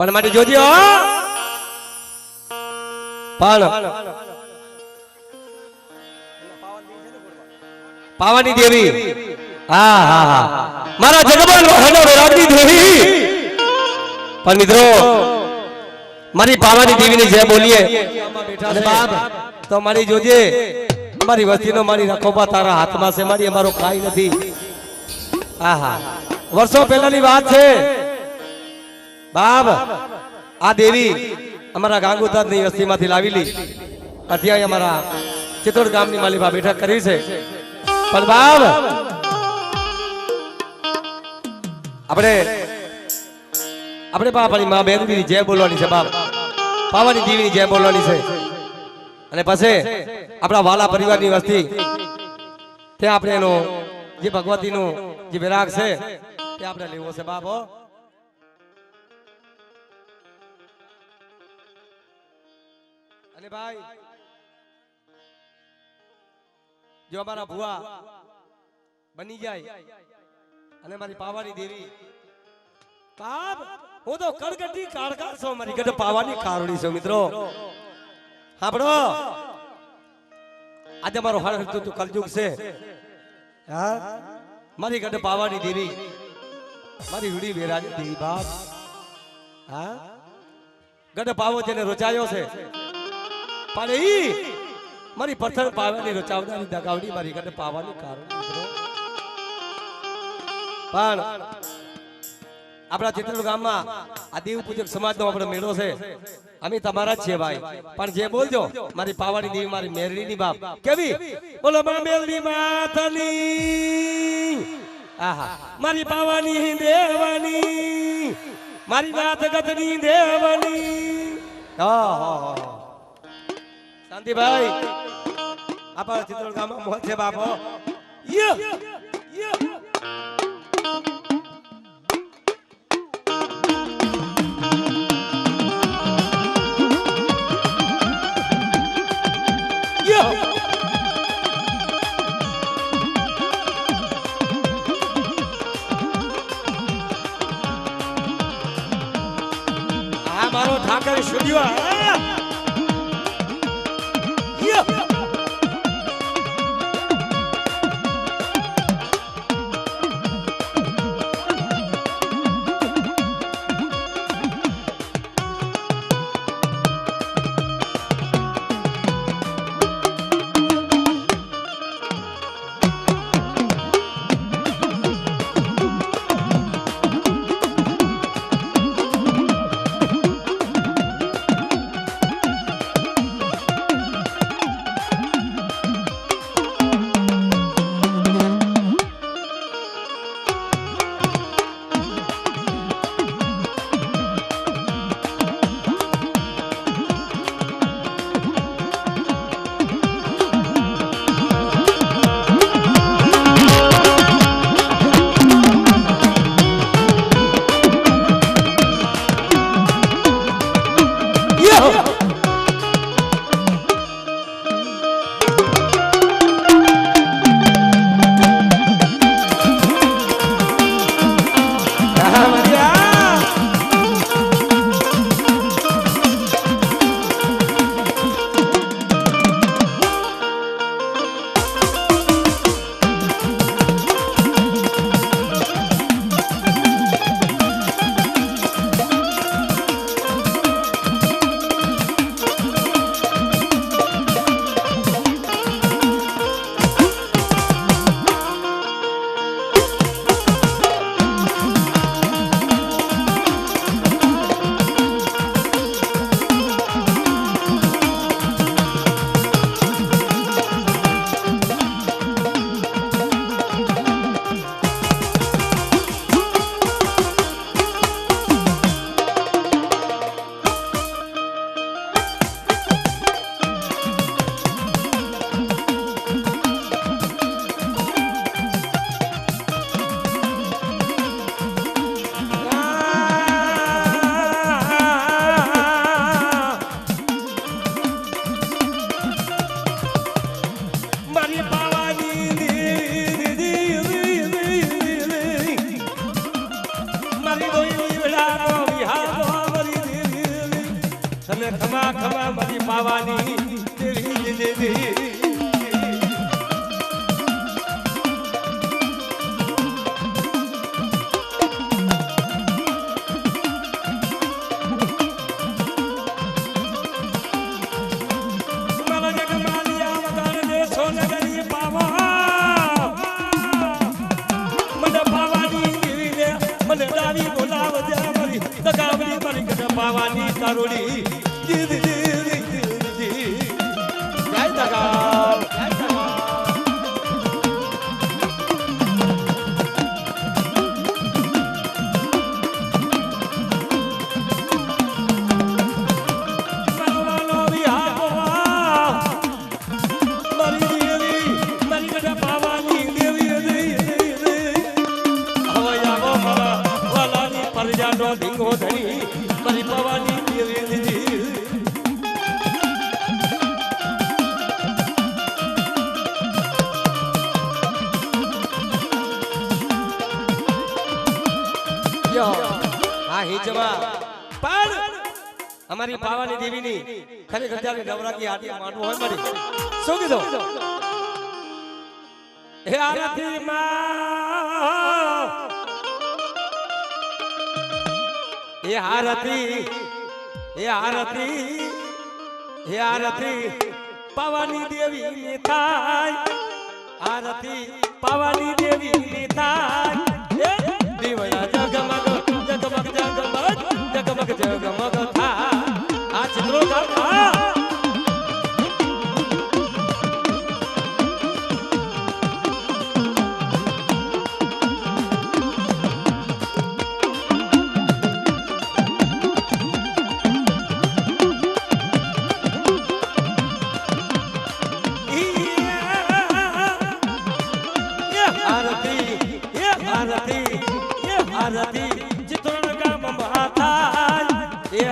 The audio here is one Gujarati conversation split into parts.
પણ માટે જોજો પણ પાવાની દેવી હા હા હા મારા જગમન વહાનો વેરાગની દેવી પણ મિત્રો મારી પાવાની દેવીને જે બોલીએ અને બાપ તો મારી જોજે અમારી વસ્તીનો મારી રખોપા તારા હાથમાં છે મારી અમારો કાઈ નથી આહા વર્ષો પહેલાની વાત છે બાપ આ દેવી અમારા ગાંગુતાની વસ્તીમાંથી લાવેલી અત્યારે અમારા ચિત્તોડ ગામની માલિકા બેઠક કરી છે પણ બાપ આપણે પાવાની માં બેનની જય બોલવાની છે બાપ પાવાની દેવીની જય બોલવાની છે અને પછી આપણા વાલા પરિવારની વસ્તી ત્યાં આપણે એનો જે ભગવતીનો જે વિરાગ છે તે આપણે લેવો છે બાપ અને ભાઈ જો અમારા ભુવા બની જાય અને મારી પાવાની દેવી બાપ હું તો કડકડી કાળકાર છું મારી ગઢ પાવાની કારણી છું મિત્રો સાંભળો આજે મારો હર તું કલયુગ છે હા મારી ગઢ પાવાની દેવી મારી હુડી વેરાની દેવી બાપ હા ગઢ પાવો જેને રચાયો છે પણ ઈ મારી પથ્થર પાવાની રચાવનારી દગાવડી મારી ગઢ પાવાની કારણ મિત્રો પણ આપણા ચિત્તોડ ગામમાં આ દેવ પૂજક સમાજનો આપણો મેળો છે અમે તમારા જ છીએ ભાઈ પણ જે બોલજો મારી પાવાની દેવી મારી મેરડીની બાપ કેવી બોલો મારી મેરડી માતની આહા મારી પાવાની દેવાની મારી નાથ ગતની દેવાની આહા શાંતિભાઈ આપણા ચિત્તોડ ગામમાં મોજ છે બાપો યો યો મારો ઠાકર સ્ટુડિયો ખમા ખમા મારી પાવાની દેવી દેવી પાવાની તારોડી જીદ જય તગા ઢીંગો ધણી મારી પવાની દેવી દીધી હા હિંચવા પણ અમારી પાવાની દેવીની ખરેખર જ્યારે નવરાત્રી આરતી માનવું હોય મારી શું કીધું હે આરતી માં હે આરતી પાવાની દેવી ની થાય આરતી પાવાની દેવી ની થાય દીવયા જગમગ જગમગ જગમગ જગમગ જગમગ થા આ ચિત્રો ગાતા આરતી ચિત્રણ ગામ મહાથાય એ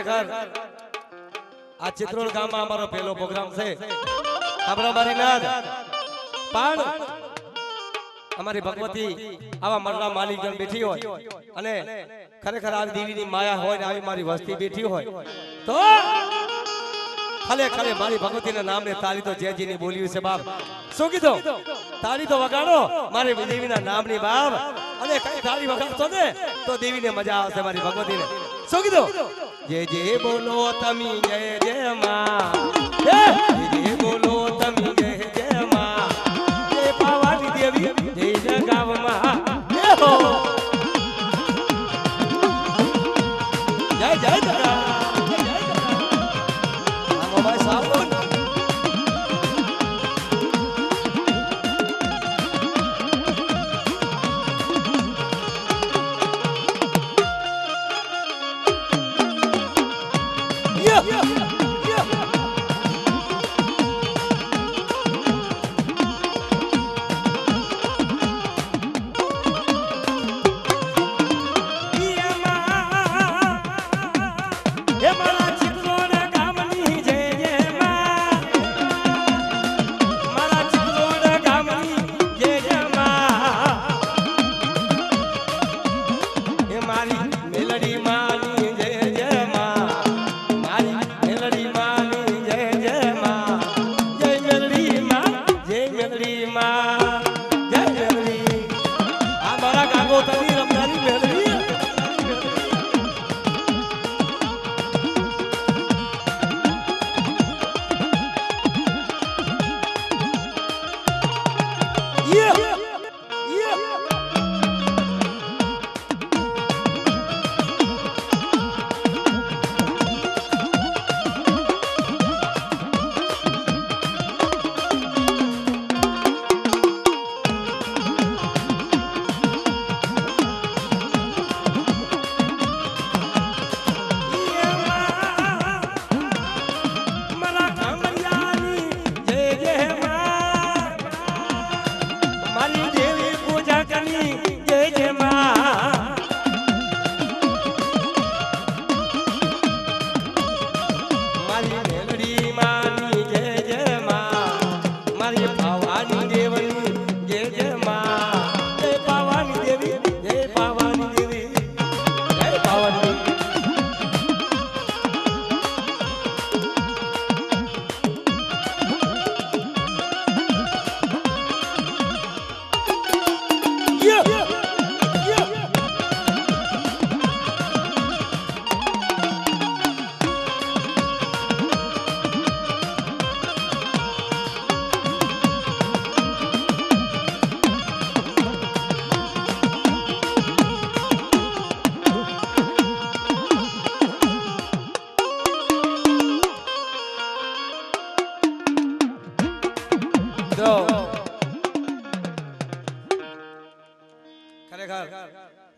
ખરેખર આ ચિત્રોડ ગામમાં અમારો પહેલો પ્રોગ્રામ છે આપણા મારી નાદ પણ અમારી ભગવતી આવા મરણા માલિકગણ બેઠી હોય અને ખરેખર આ દેવીની માયા હોય ને આવી મારી વસ્તી બેઠી હોય તો ખાલે ખાલે મારી ભગવતીના નામને તાળી તો જેજીની બોલ્યું છે બાપ શું કીધું તાળી તો વગાડો મારી દેવીના નામની બાપ અને કઈ તાળી વગાડતો ને તો દેવીને મજા આવશે મારી ભગવતીને શું કીધું જે જે બોલો તમે જય જય માં જય જય બોલો તમે જય જય માં જય પાવાની દેવી જય જય ગામમાં જય જય જય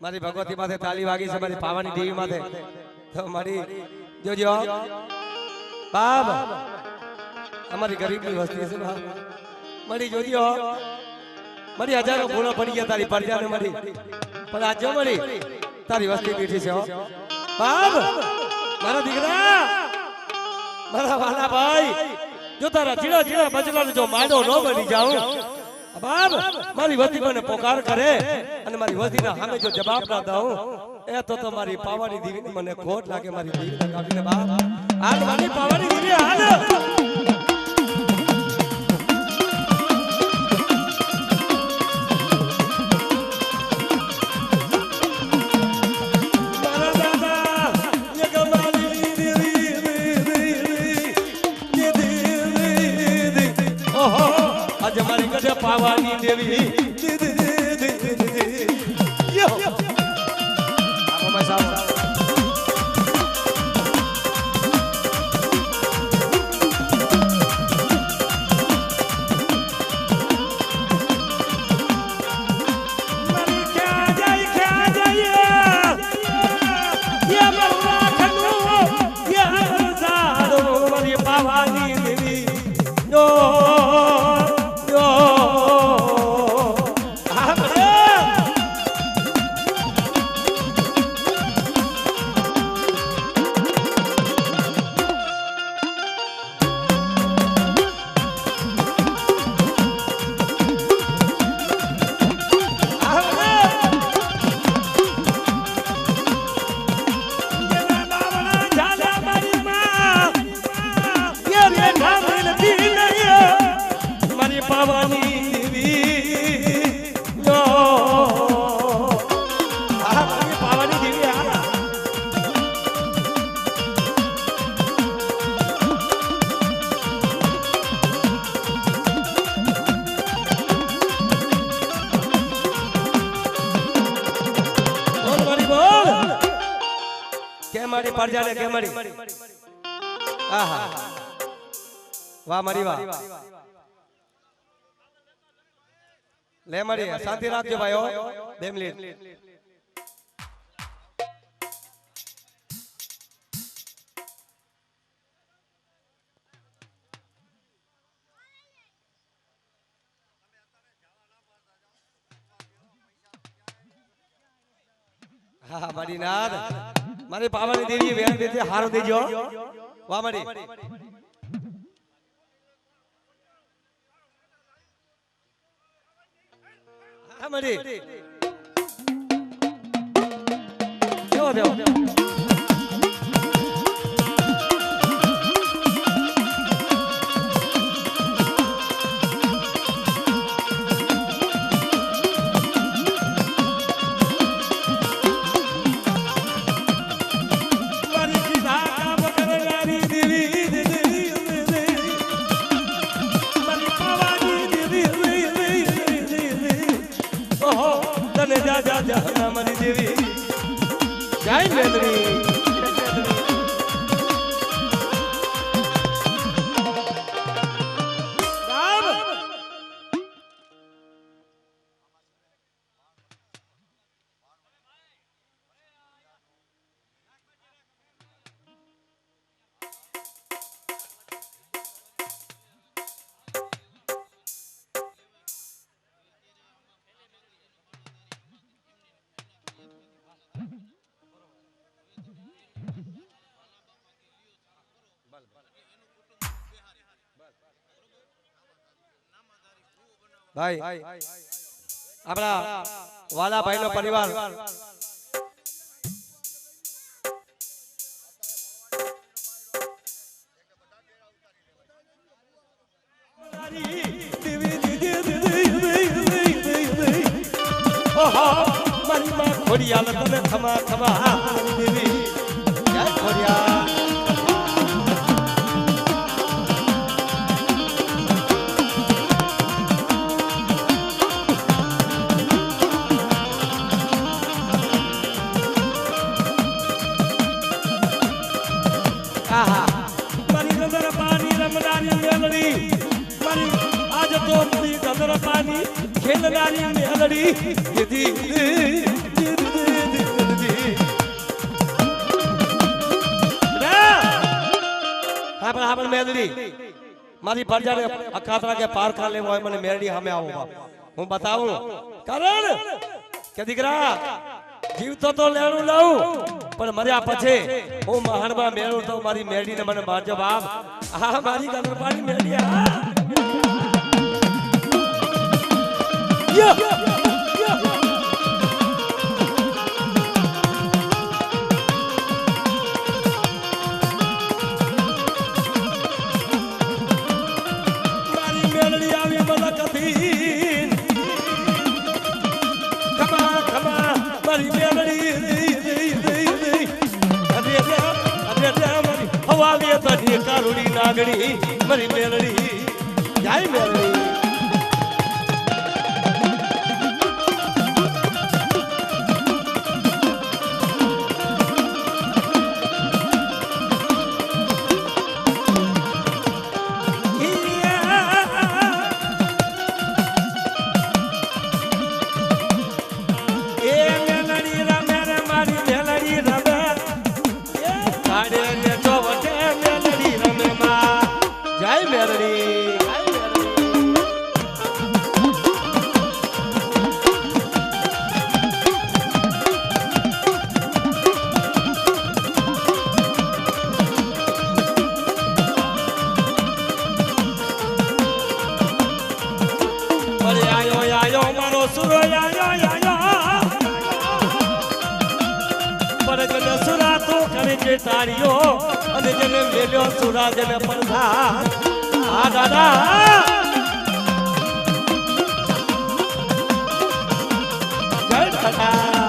મારી ભગવતી માથે તાળી વાગી છે મારી પાવાની દેવી માથે તો મારી જોજો બાપ અમારી ગરીબની વસ્તી છે બાપ મારી જોજો મારી હજારો ભૂલો પડી ગયા તારી પરજાને મારી પણ આ જો મારી તારી વસ્તી બેઠી છે બાપ મારા દીકરા મારા વાલા ભાઈ જો તારા જીણા જીણા બચલાનો જો માંડો ન બની જાઉં બાપ મારી વસ્તી મને પોકાર કરે અને મારી વસ્તીના સામે જો જવાબ ના દઉં એ તો મારી પાવાની દેવીની મને ખોટ લાગે મારી દેવીને કાઢીને બાપ આજ મારી પાવાની દેવી હાલ પાવાની દેવી પાવાની દેવી મારી પરજાને કે મળી આહા વાહ મારી વાહ લે મળી શાંતિ રાખજો ભાઈઓ 2 મિનિટ હા મારી નાદ મારી પાવાની દેવી વેણ દેતી હારો દેજો વાહ મારી હા મારી દેવો દેવો जा जा जा मनी देवी जय मेलरी भाई अपना वाला भाई नो परिवार मरी मां खोड़िया लतने थमा थमा देवी जय खोड़िया मरी गंदर पानी रमदारी मेलड़ी मरी आज तो मरी गंदर पानी खेलदारी मेलड़ी दीदी हापर मेलड़ी मारी परजाने अखातरा के पार कर ले वो मने मेलड़ी हमें आओ हूं बताऊं कारण के दिकरा जीव तो लेणु लाऊ पर मर्या पछे હું મહાણમાં મેળું તો મારી મેળીને મને મારજો બાપ આ મારી ગંદરપાની મેળી આ મારી મેળડી આવી મને કથી ખમા ખમા મારી મેળડી हवाली तनी कारुड़ी नागड़ी मरी मेलड़ी जय मेलड़ी तारियो અને જને મેલ્યો સુરાજને પરધા આ દાદા જય દાદા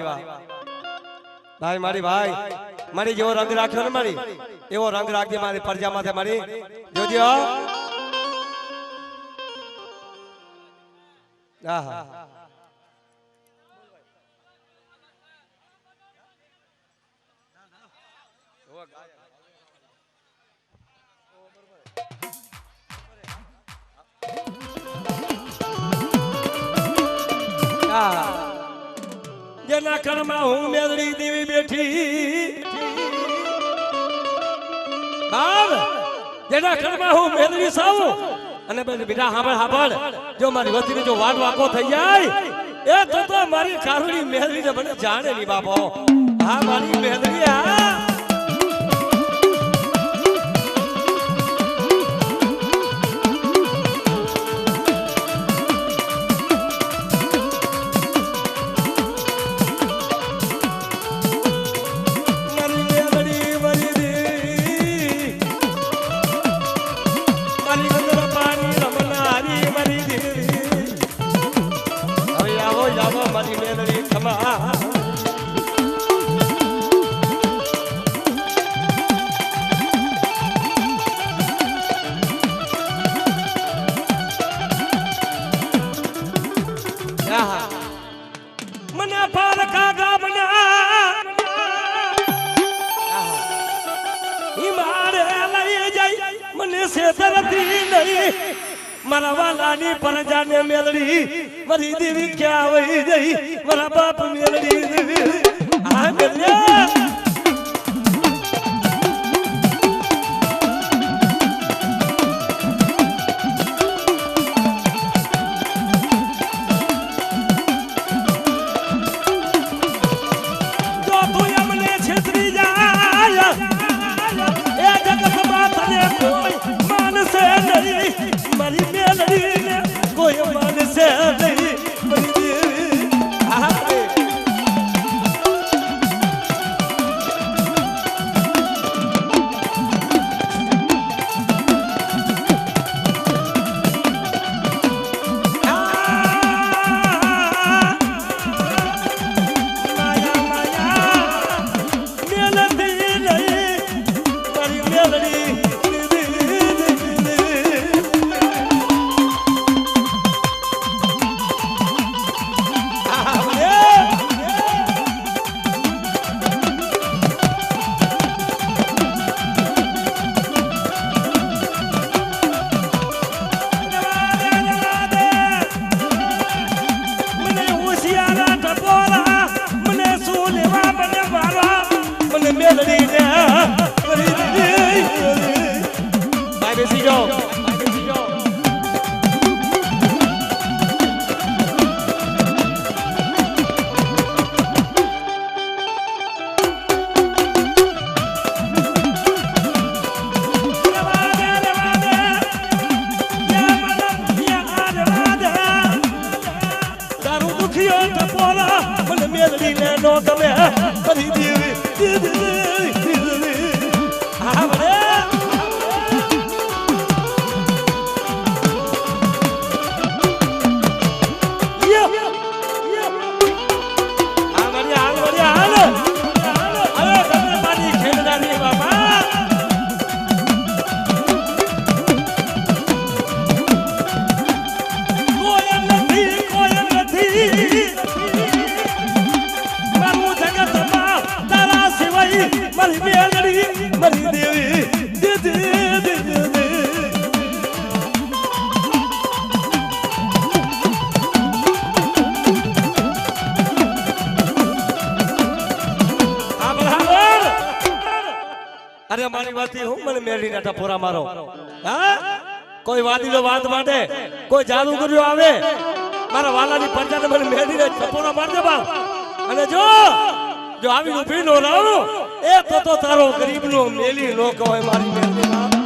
ભાઈ મારી ભાઈ મારી જેવો રંગ રાખ્યો ને મારી એવો રંગ રાખજે મારી પરજા માથે મારી જોજો આહા જેના કરમાં હું મેલડી દેવી બેઠી બાપ જેના કરમાં હું મેલડી સાવ અને બેટા હાંભળ જો મારી વતીની જો વાટ વાકો થઈ જાય એ તો મારી કારુડી મેલડી ને મને જાણે ની બાપો હા મારી મેલડી હા મને પારકા ગામના હિમારે લઈ જાય મને સેતરતી નહીં મારા વાલાની પરજાને મેલડી મારી દેવી ક્યાં વહી જઈ મારા બાપ મેલડી આ મેલડી અરે મારી વાતી હું મને મેલી ના ટપોરા મારો હા કોઈ વાદીનો વાત માટે કોઈ જાદુગરીઓ આવે મારા વાલાની પરજાને મને મેલીને ટપોરા માર દે બાપ અને જો આવી ઊભી નો રાવ એ તો તારો ગરીબનો મેલી નો કહેવાય મારી મેલી બાપ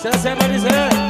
से मरी से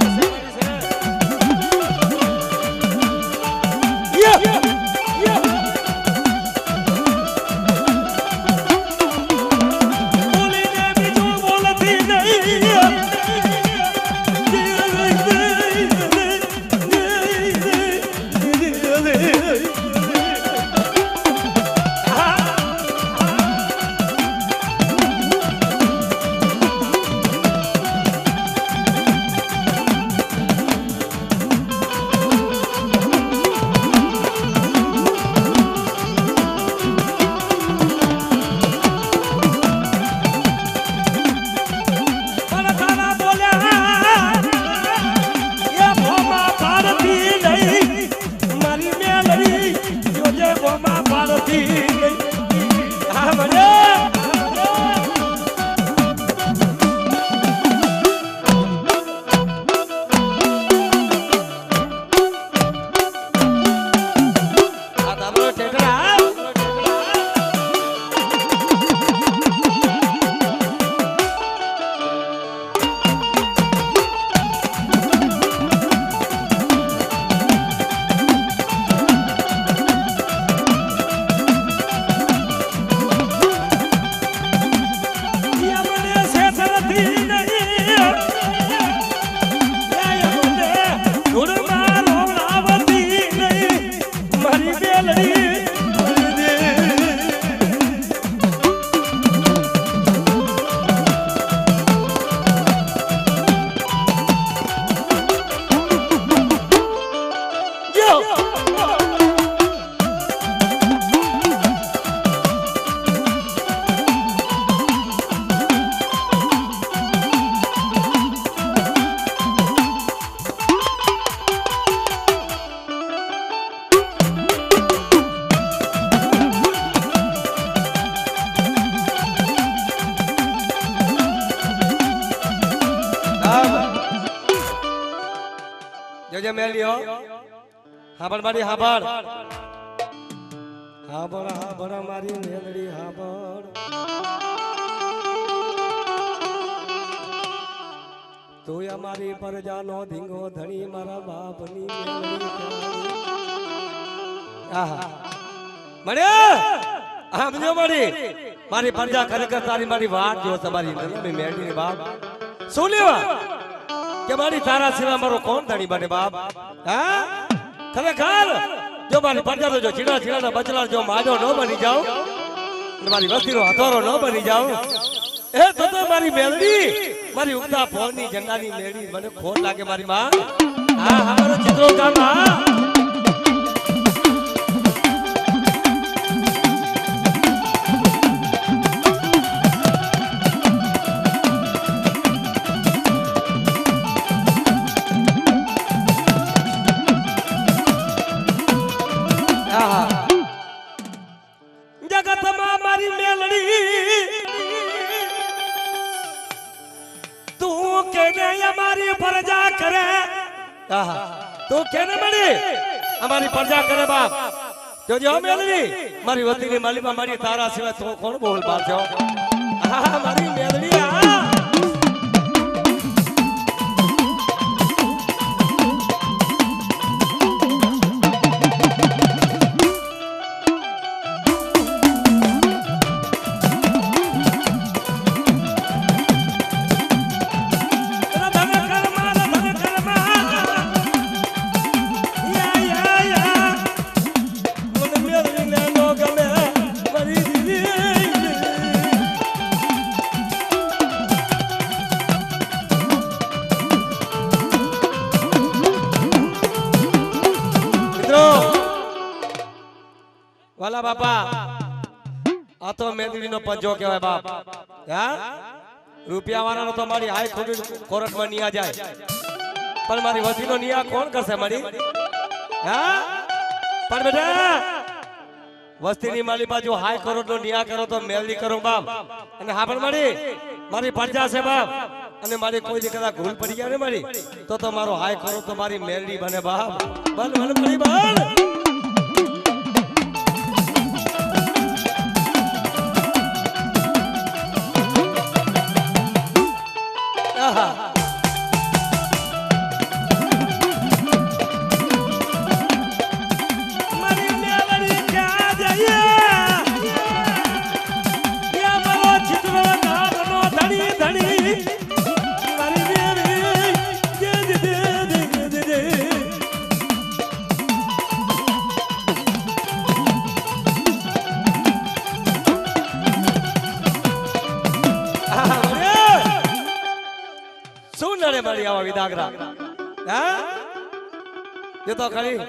જે મેલ્યો હાબળ મારી હાબળ હાબળ હાબળ મારી મેલડી હાબળ તું અમારી પરજાનો ધીંગો ધણી મારા બાપની મેલડી આહા મળ્યો સમજો મારી પરજા ખરેખર તારી મારી વાત જો તમારી મેલડી બાપ શું લેવા કે મારી તારા સિવાય મારો કોણ ધણી બને બાપ હા ખરેખર જો મારી પરજા તો જો ચીડા ચીડાના બચલા જો માજો ન બની જાવ અને મારી વસ્તીનો હથોરો ન બની જાવ એ તો મારી મેલડી મારી ઉગતા ફોનની ઝંડાની મેલડી મને ખોટ લાગે મારી માં હા હા મારો ચિત્રો કામ હા જગતમાં મારી મેલડી તું કેને અમારી પરજા કરે તું કેને મળી અમારી પરજા કરે બાપ જોજો મેલડી મારી વતીની માલીમાં મારી તારા સિવાય તો કોણ બોલ બાપ છો હા મારી મેલડી આ વાલા બાપા આ તો મેદડીનો પંજો કહેવાય બાપ હા રૂપિયા વાળાનો તો મારી હાઈ કોર્ટમાં નિયા જાય પણ મારી વતીનો નિયા કોણ કરશે મારી હા પણ બેટા વસ્તીની માલી બાજુ હાઈ કોર્ટનો નિયા કરો તો મેલડી કરો બાપ અને હા પણ મારી પરજા છે બાપ અને મારી કોઈ જગ્યા ભૂલ પડી ગયા ને મારી તો મારો હાઈ કોર્ટ તો મારી મેલડી બને બાપ બલ બલ મારી બલ શું નડે મારી આવા વિદાગરા હા એ તો ખાલી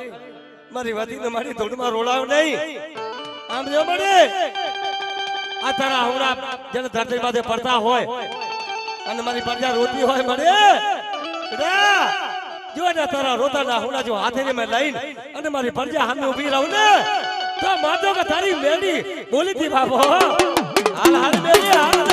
મારી વતીને મારી ધૂળમાં રોલાવ નહીં આમ જો મળે આ તારા હમણા જેને ધરતી માથે પડતા હોય અને મારી પ્રજા રોતી હોય મળે જો ને તારા રોતાના હમણા જો હાથે મેં લઈને અને મારી પ્રજા સામે ઊભી રહું ને તો માતો કે તારી મેડી બોલી હતી બાપો હાલ હાલ મેડી હાલ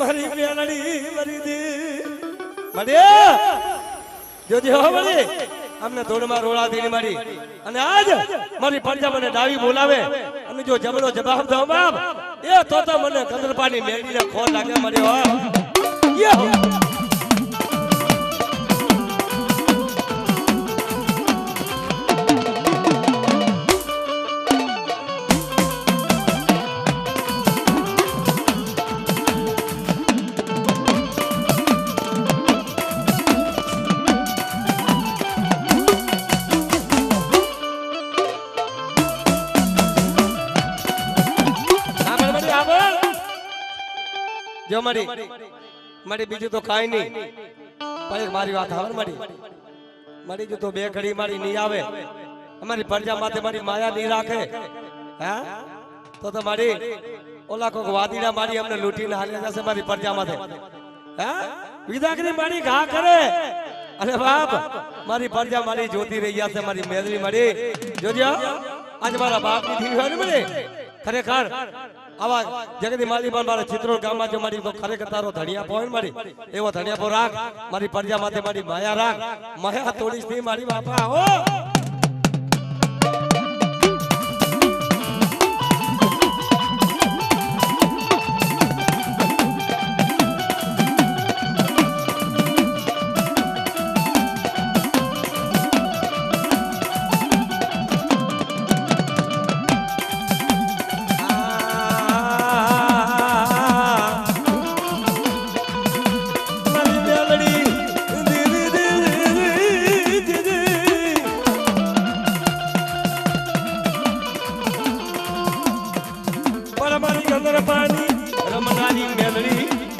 મારી મેલડી મરી દે મળ્યા જોજે હો મળી અમને ધોળમાં રોળા દેની મારી અને આજ મારી પ્રજા મને ડાવી બોલાવે અને જો જબરો જવાબ દો બાપ એ તો મને કંદરપાની મેળીને ખોર લાગે મળી હો યો જો મારી મારી બીજું તો કાઈ નહીં પણ એક મારી વાત સાંભળ મારી જો તો બે ઘડી મારી નહીં આવે અમારી પ્રજા માથે મારી માયા નહીં રાખે હા તો મારી ઓલા કોક વાદીડા મારી અમને લૂંટીને હાલી જશે મારી પ્રજા માથે હા વિદાગરી મારી ઘા કરે અને બાપ મારી પ્રજા મારી જોતી રહી જશે મારી મેલરી મારી જોજો આજ મારા બાપની થી હોય ને મને ખરેખર આવા જગદી મારી પર મારા ચિત્રોડ ગામમાં જો મારી તો ખરેખર તારો ધણિયા પોય મારી એવો ધણિયા પો રાખ મારી પ્રજા માથે મારી માયા રાખ માયા તોડીશ નહીં મારી બાપા હો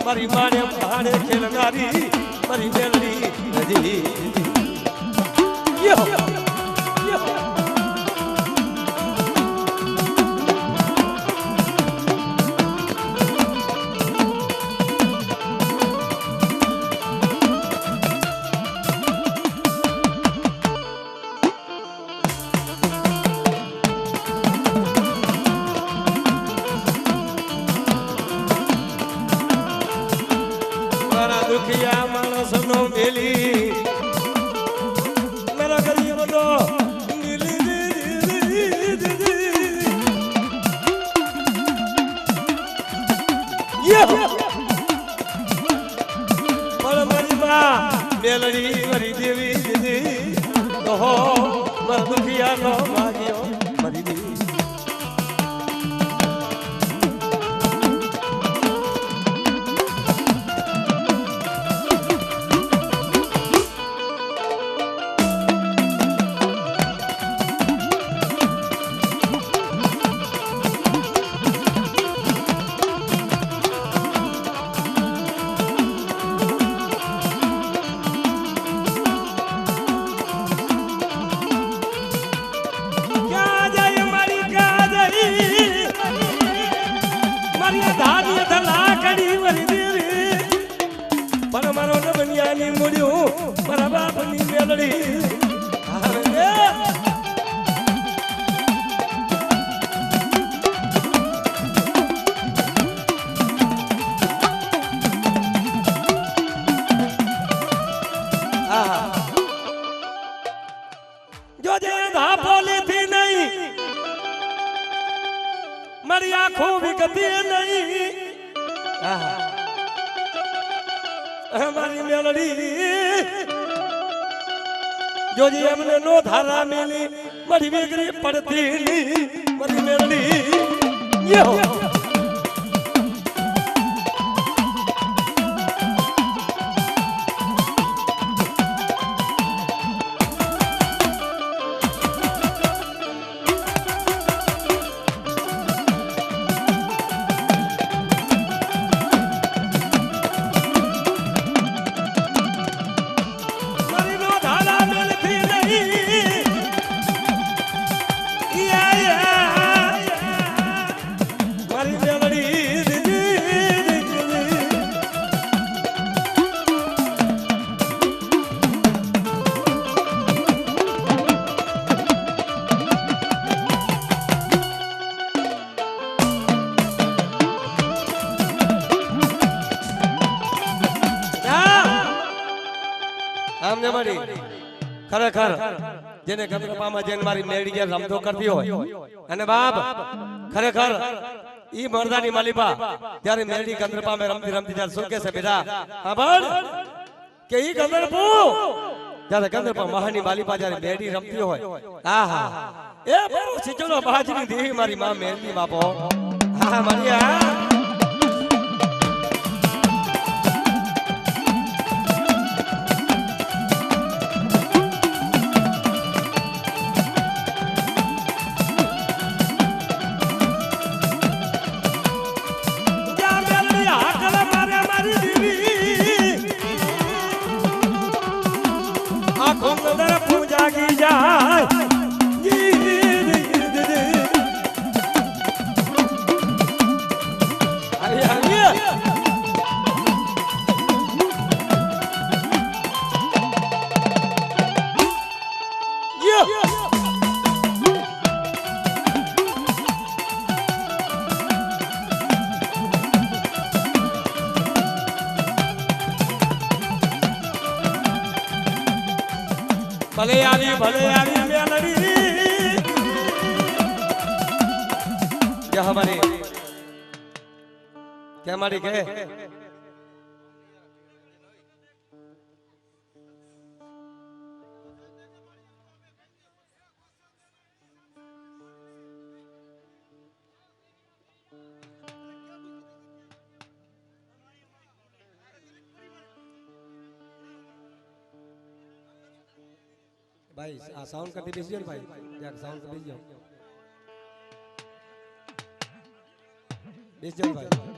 મારી માને પહાડે ખેલનારી મારી મેલડી નદી યો દુખિયા માણસનો મેલી મારા ગરીબનો પણ મારી માં મેલડી મારી દેવી દીદી તો મારા દુખિયાનો ભાગ્યો મારી દેવી મારા બાપની મેલડી જો જે ધાપોલી થી નહીં મારી આંખો વિગતી નહીં મારી મેલડી જોજી એમને નો ધારા મેલી મારી વેગરી પડતી મારી મેરડી યો ખરેખર જેને ગંદ્રપામાં જેને મારી મેળી ગયા રમતો કરતી હોય અને બાપ ખરેખર ઈ મરદાની માલિપા ત્યારે મેળી ગંદ્રપામાં રમતી રમતી ત્યારે શું કે છે બેટા હા બોલ કે ઈ ગંદ્રપુ જ્યારે ગંદ્રપા મહાની માલિપા જ્યારે મેળી રમતી હોય આહા એ બહુ સિચોનો બાજરી દેવી મારી માં મેળી બાપો હા મારી હા ભલે આવી મેલડી કે હમારી કે હમારી કે भाई साउंड करते बेच जाओ भाई यार साउंड कर बेच जाओ भाई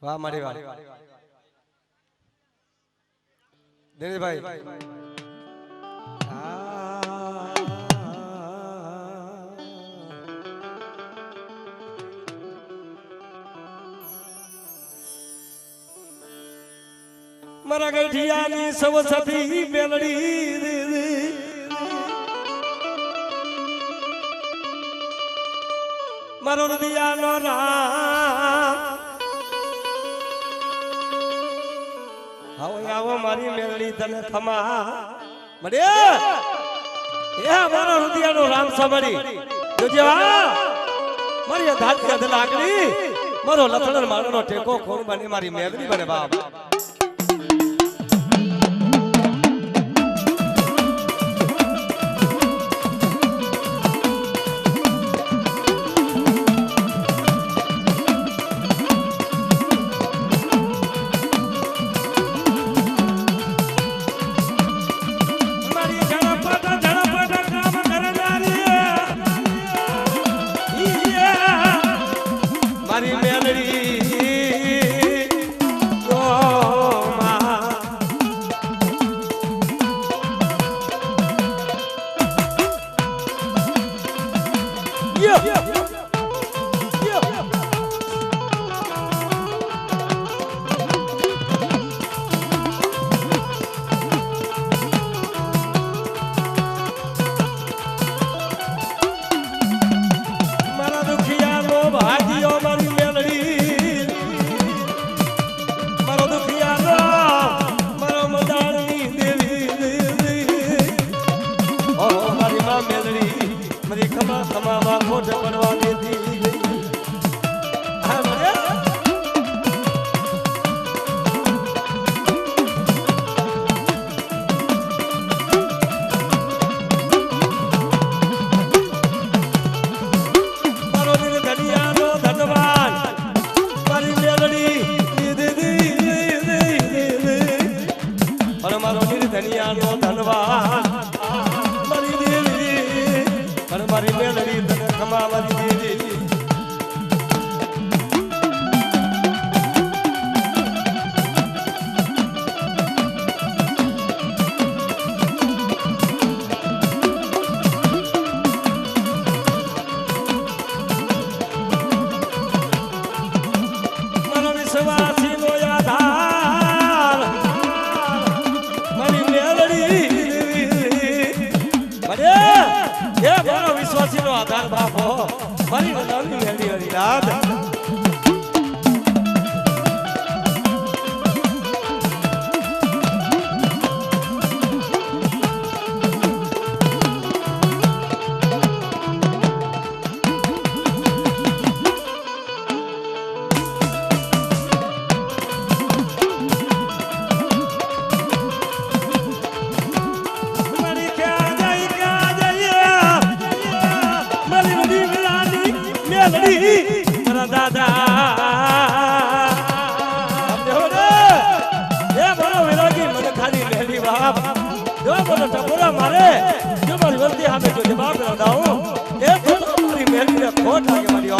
वाह मारे वाह दिनेश भाई मरा गठियानी सब सती मेलड़ी मरो दिया नो राम આવો મારી મેલડી તને ખમા મળે એ મારો હૃદયનો રામ સમડી જોજે મારી ધાતી અધ લાગડી મારો લથડર મારનો ટેકો કોણ બને મારી મેલડી બને બાપ આધાર બાપો મારી નવી મેલી હરી રાત દાદા વિરોગી મને ખાલી મેલી બાપ જો બોલો ટકોરા મારે જો મારી વલતી સામે જો જવાબ ન દાઉં એ તો મારી મેલી ને ખોટ લાગે મારી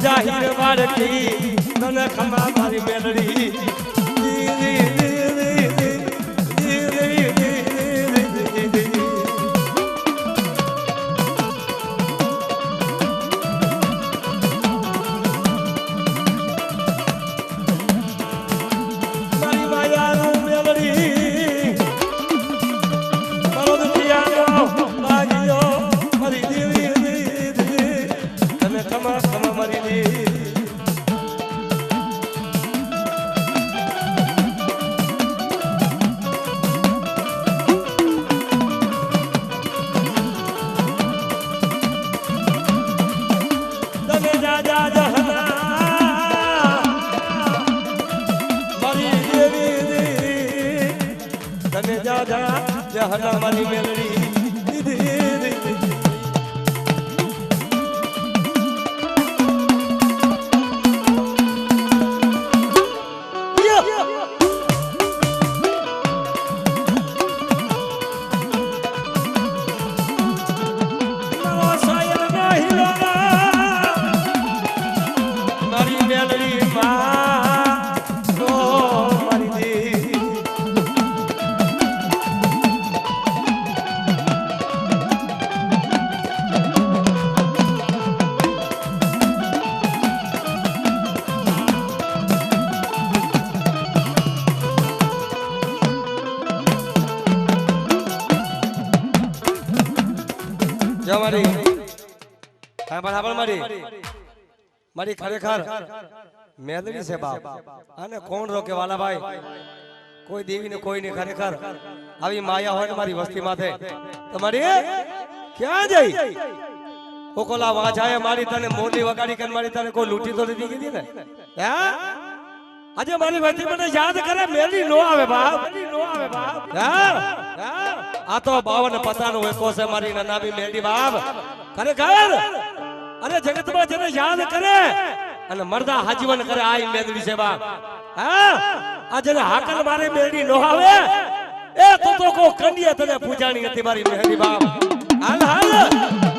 જાહીર વાળકી તને ખમા મારી મેલડી મારી માયાનું મેલડી મારો દુખિયાનો ભાગ્યો મારી દેવી તને ખમા ખમા મારી હલા મારી મેલડી જો મારી હા બરાબર મારી ખરેખર મેદની છે બાપ અને કોણ રોકે વાલા ભાઈ કોઈ દેવી ને કોઈ નહીં ખરેખર આવી માયા હોય મારી વસ્તી માથે તમારી ક્યાં જઈ ઓકોલા વાજાએ મારી તને મોરલી વગાડી કે મારી તને કોઈ લૂંટી તો નથી કીધી ને હે આજે મારી વસ્તી મને યાદ કરે મેલી નો આવે બાપ આ તો 52 પતાનો એકો છે મારી નાનાબી મેલી બાપ ખરેખર અરે જગતમાં જેને યાદ કરે અને મરદા હાજીવન કરે આ મેદડી છે બાપ હા આ જેને હાકલ મારે મેલી નો આવે એ તો કો કંડિયા તને પૂજાણી હતી મારી મેલી બાપ હાલ હાલ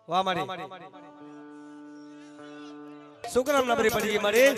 વાહ મારી સુગ્રામ નબરી પડી ગઈ મારી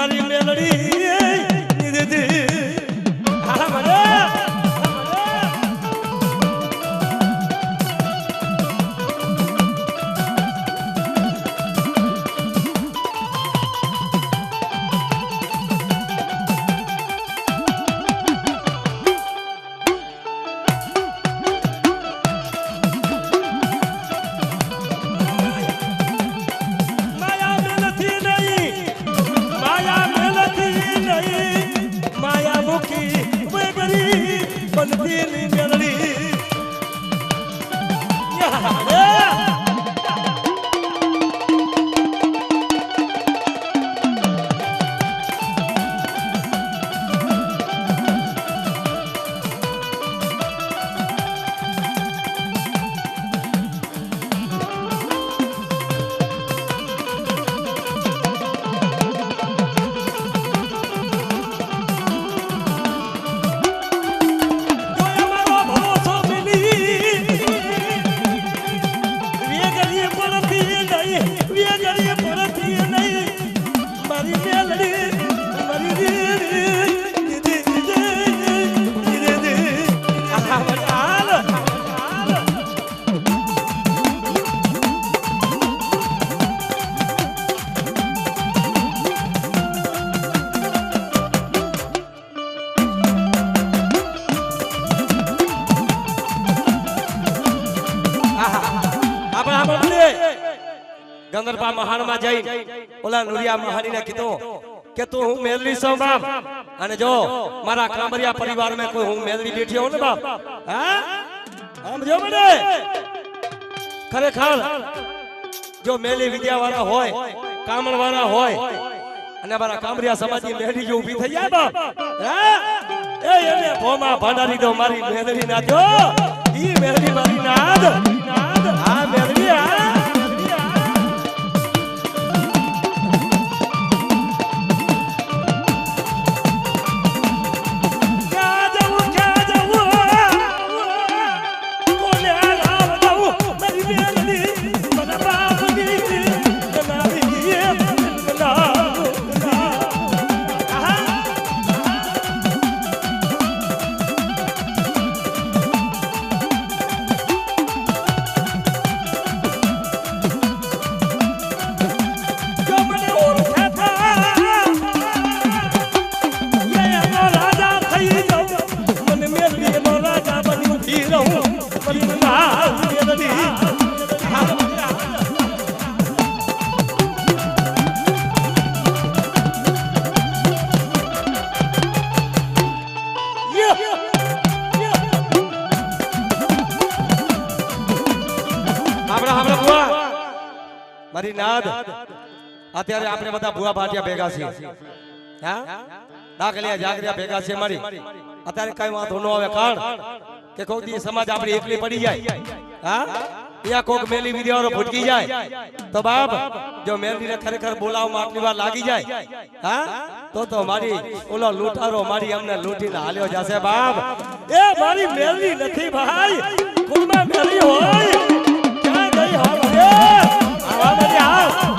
મારી મેલડી ગંદરબા મહાણમાં જઈ ઓલા નુરિયા મહાણીને કીધું કે તું હું મેલડી છું બાપ અને જો મારા કામરિયા પરિવારમાં કોઈ હું મેલડી બેઠી હોઉં ને બાપ હા આમ જો મને ખરેખર જો મેલી વિદ્યાવાળા હોય કામણવાળા હોય અને મારા કામરિયા સમાજની મેલડી જો ઊભી થઈ જાય બાપ હા એ એને ભોમાં ભાંડારી દો મારી મેલડી ના જો ઈ મેલડી મારી નાદ આ મેલડી આ મારી નાદ અત્યારે આપણે બધા ભુવા ભાટિયા ભેગા છીએ હા દાખલિયા જાગરિયા ભેગા છે મારી અત્યારે કઈ વાંધો ન આવે કારણ કે કોઈ દી સમાજ આપણી એકલી પડી જાય હા યા કોક મેલી વિદ્યાવાળો ભટકી જાય તો બાપ જો મેલડીને ખરેખર બોલાવવામાં આટલી વાર લાગી જાય હા તો મારી ઓલો લૂંટારો મારી અમને લૂંટીને હાલ્યો જશે બાપ એ મારી મેલડી નથી ભાઈ કોઈમાં મેલી હોય ક્યાં ગઈ હોય આવા બધી હા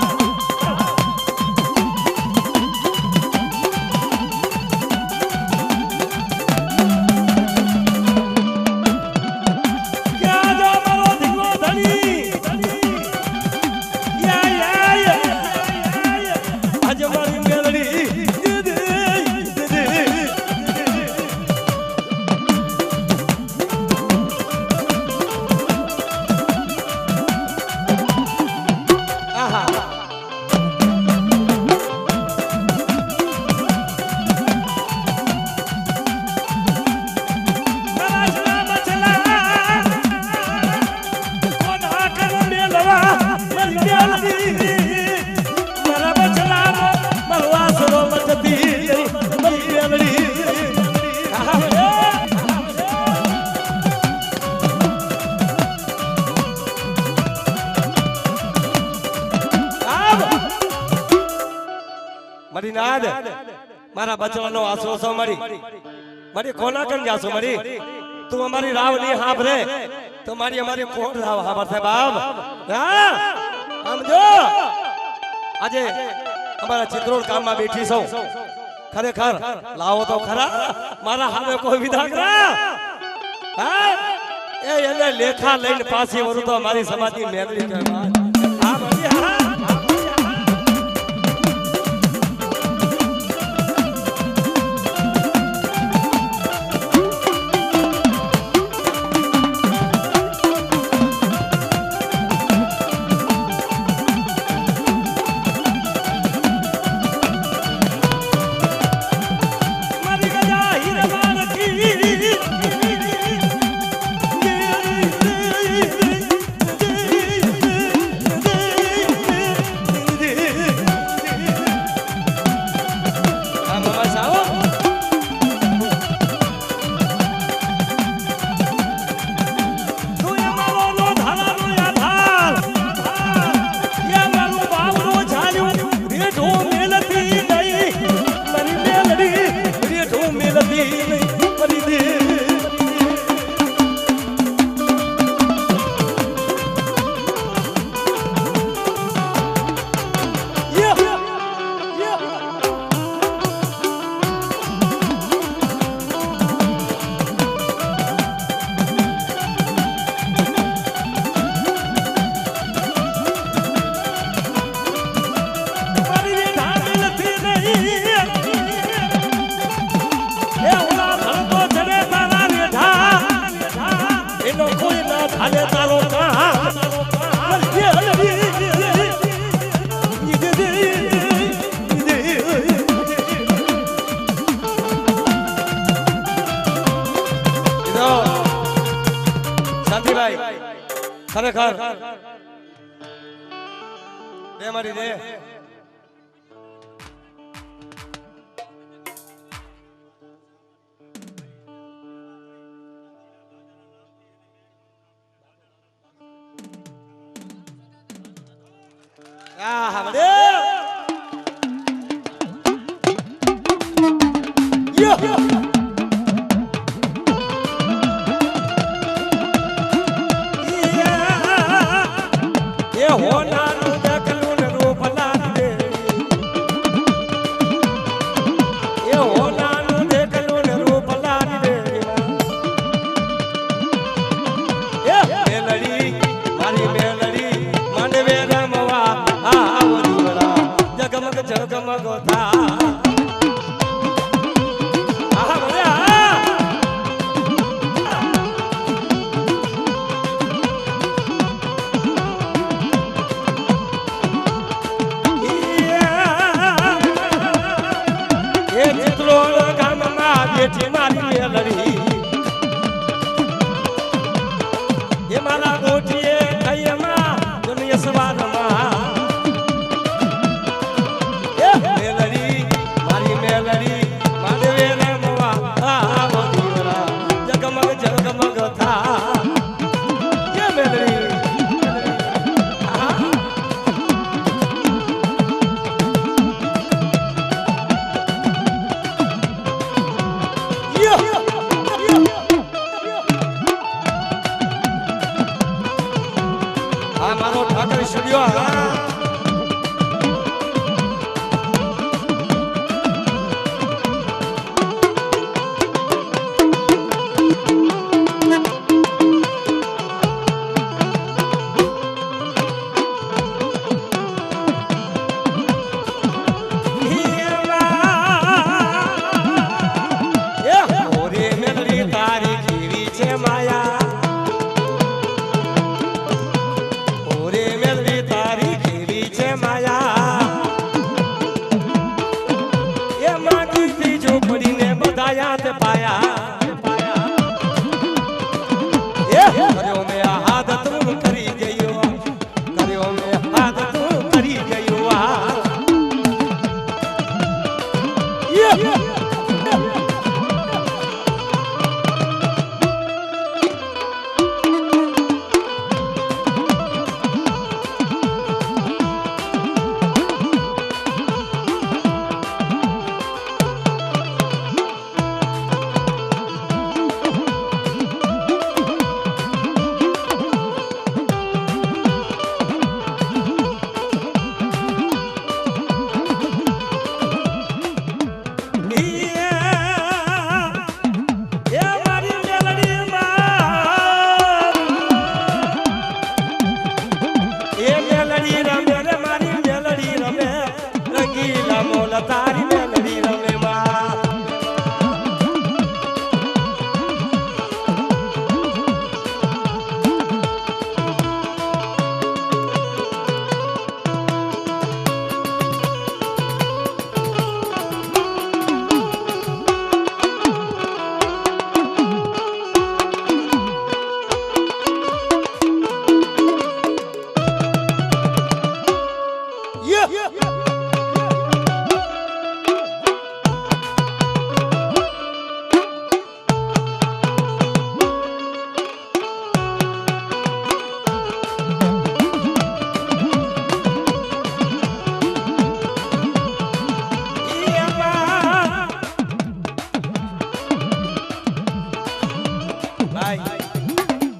મારી નાદ મારા બચવાનો આસો છો મારી કોના કન જાસો મારી તું અમારી રાવ ની હાંભરે તો અમારી કોણ રાવ હાંભરશે બાપ હા આમ જો આજે અમારા ચિત્રોડ ગામમાં બેઠી છું ખરેખર લાવો તો ખરા મારા હામે કોઈ વિધાગરા હા એને લેખા લઈને પાછી વરું તો મારી સમાજની મેલડી કહેવાય હા મારી હા ખરેખર દે મારી દે હા મળે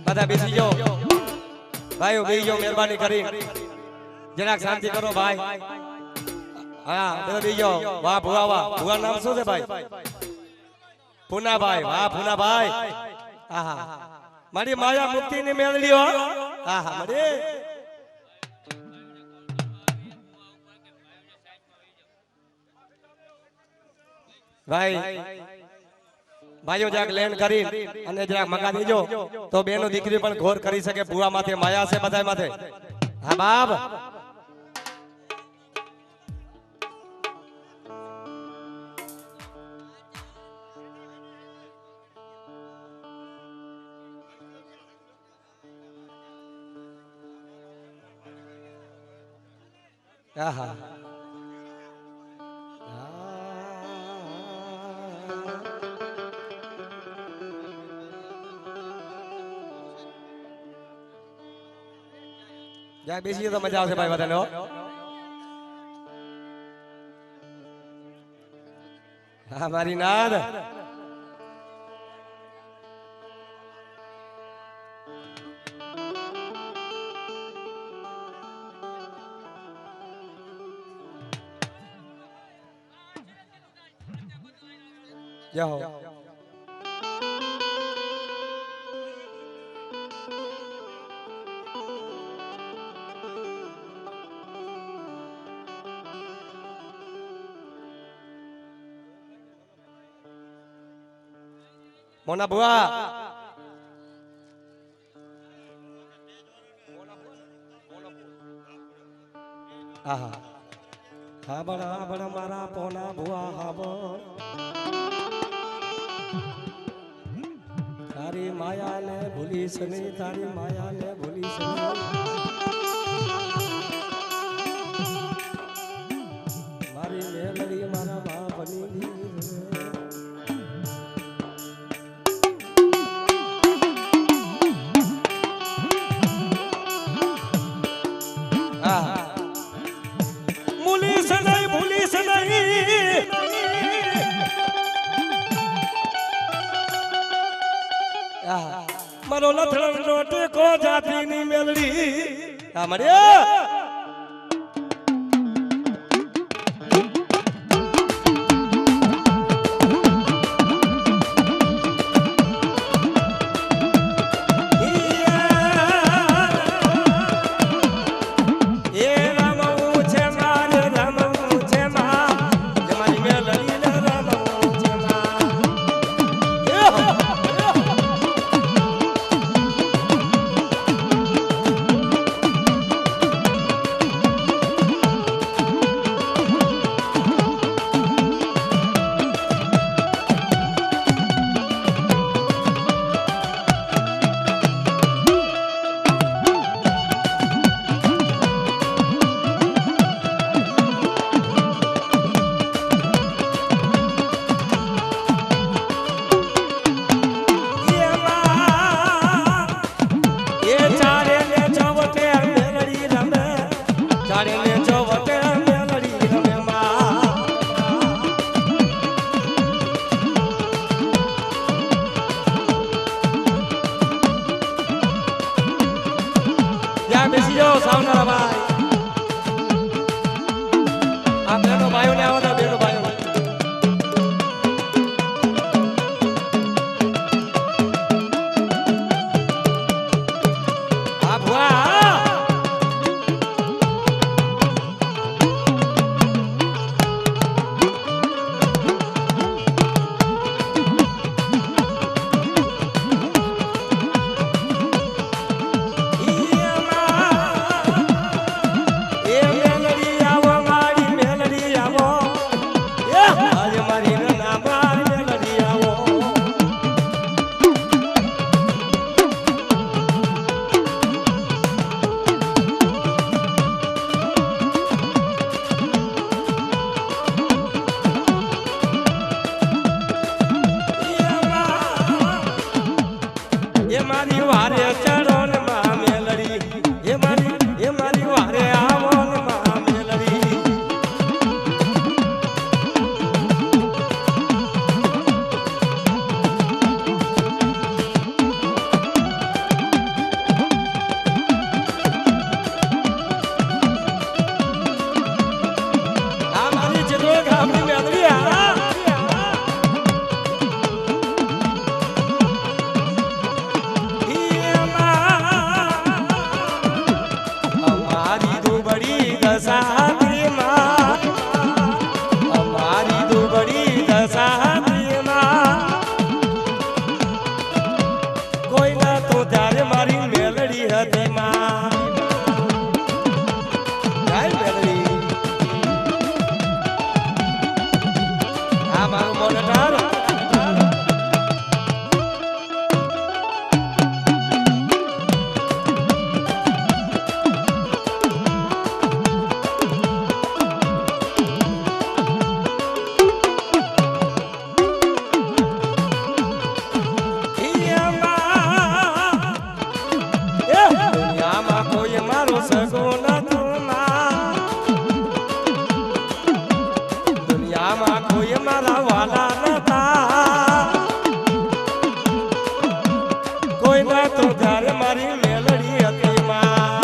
બધા બેસી જાઓ ભાઈઓ બેસી જાઓ મહેરબાની કરી જરાક શાંતિ કરો ભાઈ હા બધા બેસી જાઓ વાહ ભુવા વાહ ભુવા નામ શું છે ભાઈ પૂનાભાઈ વાહ પૂનાભાઈ આહા મારી માયા મુક્તિ ની મેળવી હો આહા મરે ભાઈ ભાઈઓ જરાક લેન્ડ કરી અને જરાક મગા દેજો તો બેનો દીકરી પણ ઘોર કરી શકે ભુવા માથે માયા છે બધાય માથે હા બાપ આહા જ્યાં બેસીએ તો મજા આવશે ભાઈ બધાને હા મારી નાદ જાઓ મોના બુઆ આહા હા બડા મારા પોના બુઆ હા તારી માયા ને ભૂલીશ નહીં તારી માયા ને ભૂલીશ નહીં મારી મેલડી મારા બાપની મારો લથડો નો ટેકો જાતિની મેલડી આ મળ્યા બેસી જાઓ સાવનારા ભાઈ આ બેનો ભાઈઓ ને આવો બેનો ભાઈઓ આ ભુઆ સગુન તુના દુનિયામાં કોઈ મારા વાલા નતા કોઈ ના તો ત્યારે મારી મેલડી હતી માં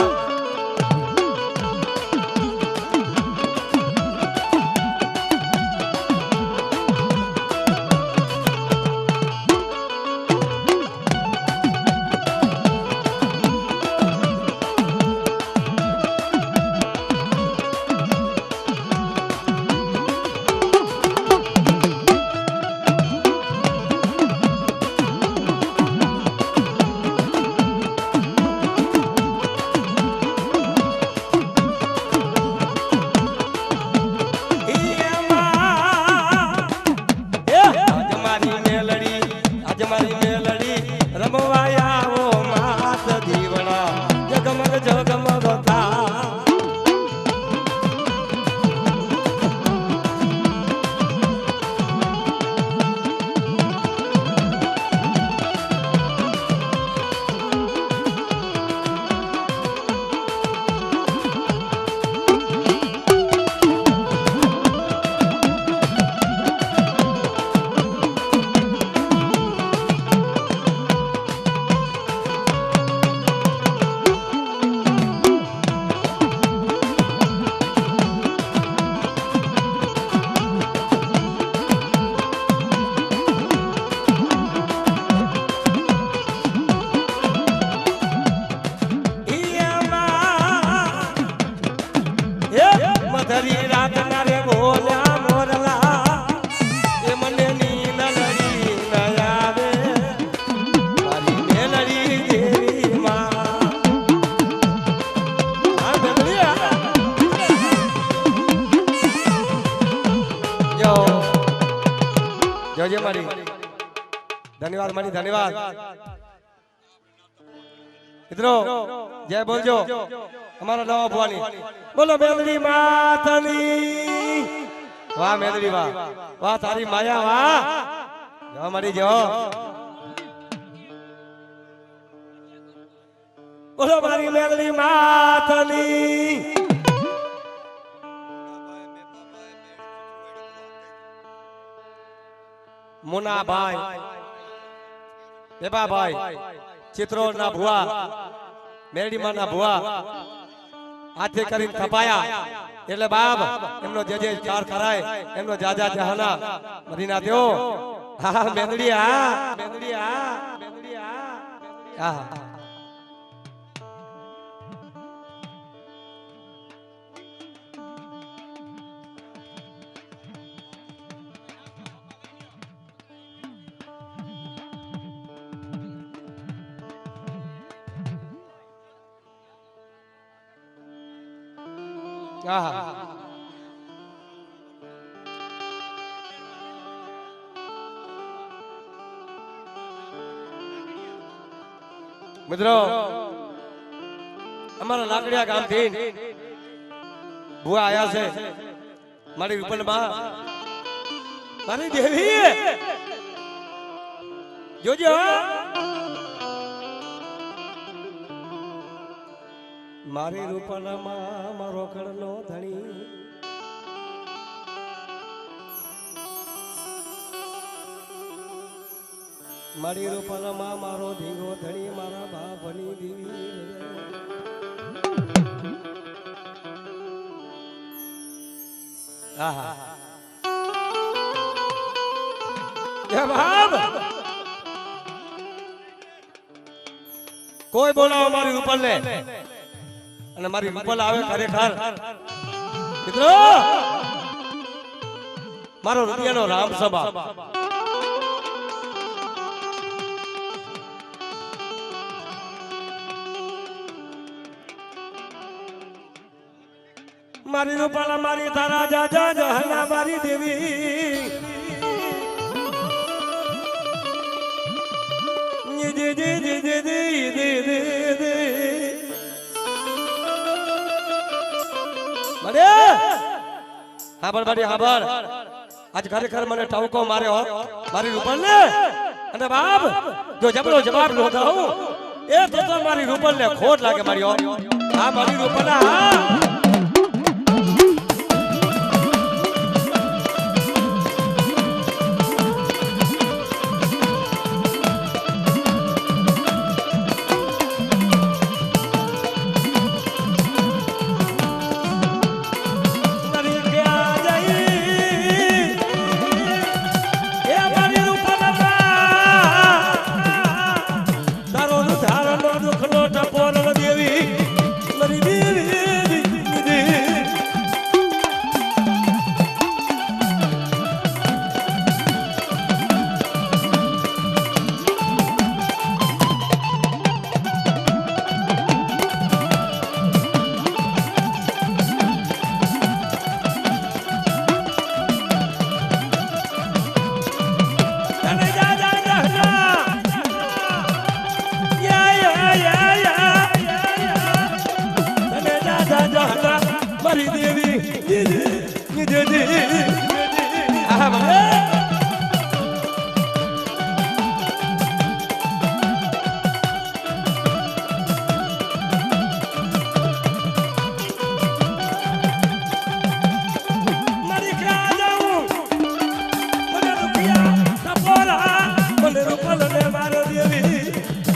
મધરી રાત ના રે બોલ્યા મોરલા એ મને નીંદ લડી ન આવે મારી મેલડી દેવી માં આ બેબલિયા જોજે મારી ધન્યવાદ મારી ધન્યવાદ મિત્રો જય બોલજો અમારા નવા ભવાની બોલો મેલડી માતની વાહ મેલડી વાહ વાહ તારી માયા વાહ જો મારી જો બોલો મારી મેલડી માતની મુનાભાઈ બેબાભાઈ ચિત્રોડ ના ભુવા મેરડીમાં ના ભુવા હાથે કરીને થપાયા એટલે બાપ એમનો જે ચાર કરાય એમનો જાજા જહાના મદીના દેઓ હા મેંદડી હા મેંદડી હા મેંદડી હા મિત્રો અમારા લાકડિયા ગામ થી ભુવા આયા છે મારી વિપલ માં મારી દેવી જોજો મારી રૂપલમાં મારો કળનો ધણી મારી રૂપલમાં મારો ધીંગો ધણી મારા બાપની દીવી કોઈ બોલાવો મારી રૂપલ ને અને મારી રૂપલ આવે ખરેખર મિત્રો મારો રૂપિયાનો રામ સભા મારી રૂપલ મારી તારા જાજા જહના મારી દેવી આજ ખરેખર મને ટાવકો માર્યો મારી રૂપલ ને અને બાપ જો જબરો જવાબ નો દઉં એ તો મારી રૂપલ ને ખોટ લાગે મારી આ મારી રૂપના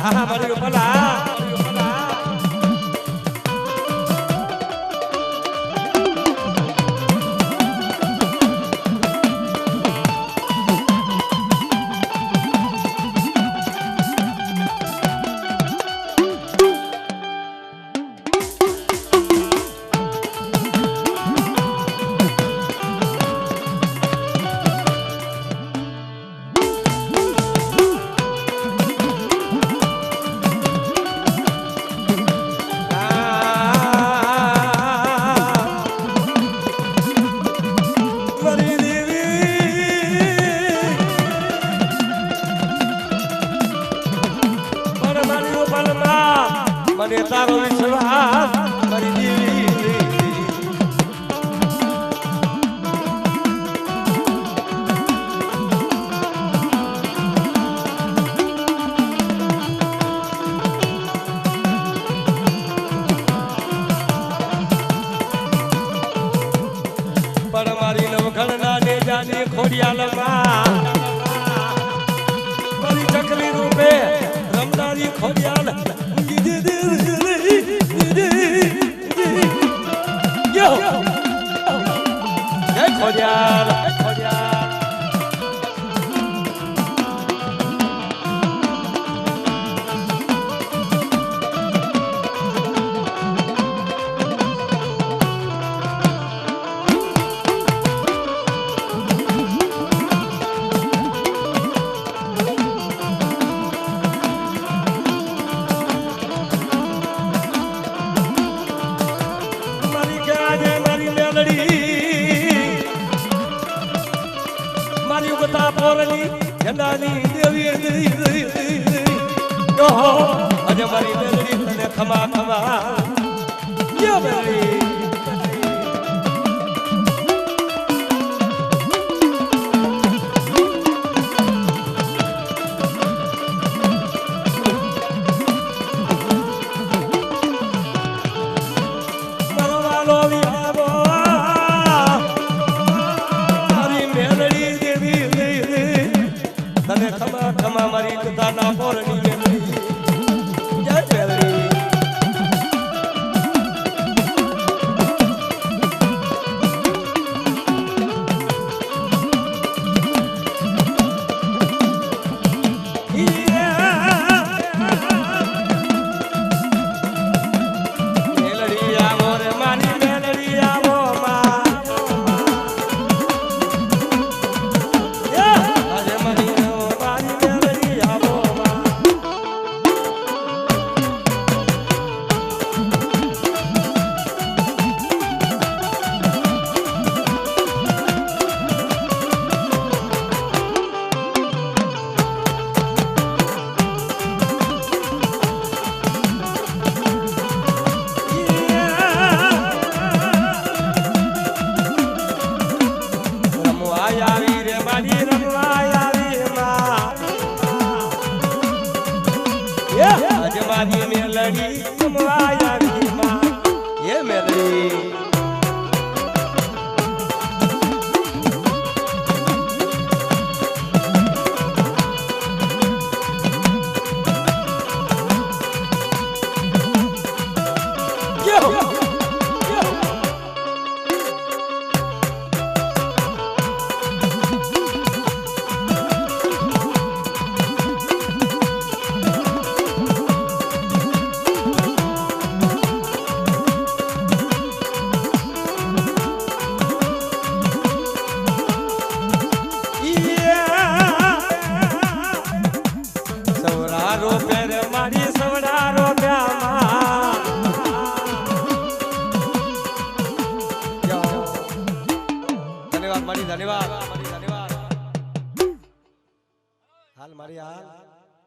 હા મને તારો વિશ્વાસ મારી દેવી પણ મારી નવઘણના ને જાની ખોડિયાલમાં મારી ચકલી રૂપે રમનારી ખોડિયાલ જય ખોડિયાલ જનાની દેવી ઓહો અજે મારી મેલડી તને ખમા ખમા યો મેલડી મરવાલો વિહાવો મારી મેલડી દેવી તને ખમા ખમા મારી કથાના પોરની મેલડી જય મેલડી ધન્યવાદ મારી ધન્યવાદ હાલ મારી હાલ